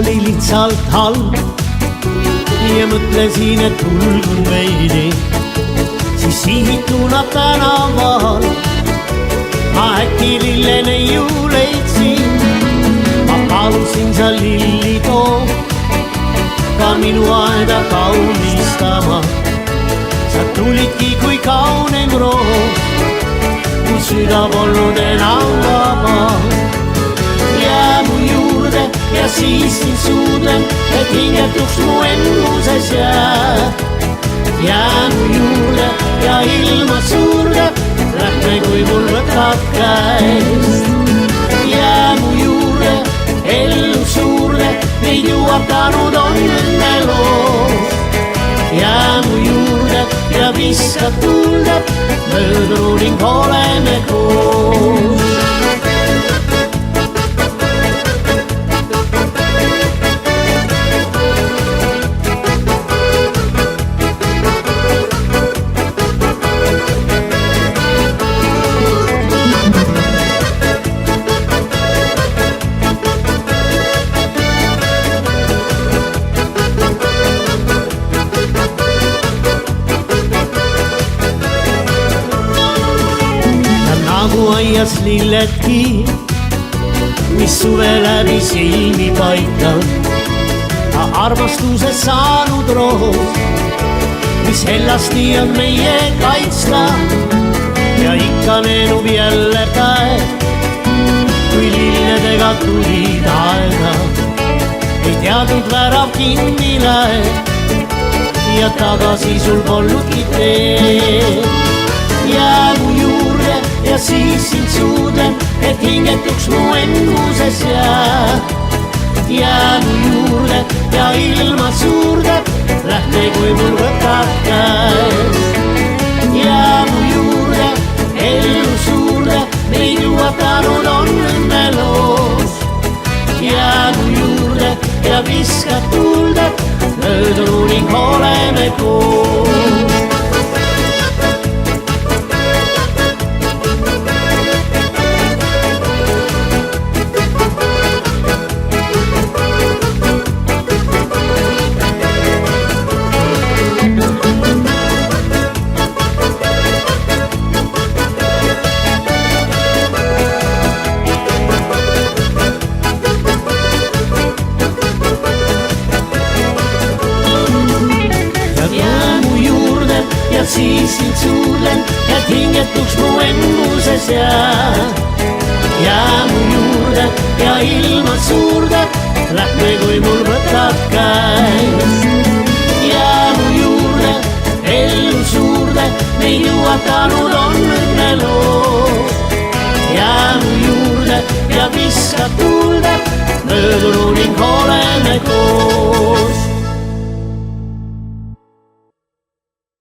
oli lihtsalt halb ja mõtlesin, et kulgun veidi, siis sihituna tänaval ma äkki lilleneiu leidsin. Ma palusin seal lilli too ka minu aeda kaunistama. Sa tulidki kui kauneim roos, mu süda polnud enam vaba. Jää mu juurde ja siis sind suudlen, et hingetuks mu ennuses jää. Jää mu juurde ja ilma suurdeb, lähme kui mul võtad käest. Jää mu juurde, ellu suurde, meid juhatanud on õnneloos. Jää mu juurde ja viskad tuulde, möödunu ning oleme koos. Nagu aias lilledki, mis suve läbi silmi paikab. Armastusest saanud roos, mis hellasti on meie kaitsta. Ja ikka meenub jälle päev, kui lilledega tulid aega. Ei teadnud värav kinni läheb ja tagasi sul polnudki teed. Jää mu juurde ja siis sind suudlen, et hingetuks mu ennuses jää. Jää mu juurde ja ilma suurdeb, lähme kui mul võtad käest. Jää mu juurde, ellu suurde, meid juhatanud on õnneloos. Jää mu juurde ja viskad tuulde, möödunu ning oleme koos. Ja siis sind suudlen, et hingetuks mu ennuses jää. Jää mu juurde ja ilma suurdeb, lähme kui mul võtad käest. Jää mu juurde, ellu suurde, meid juhatanud on õnneloos. Jää mu juurde ja viskad tuulde, möödunu ning oleme koos.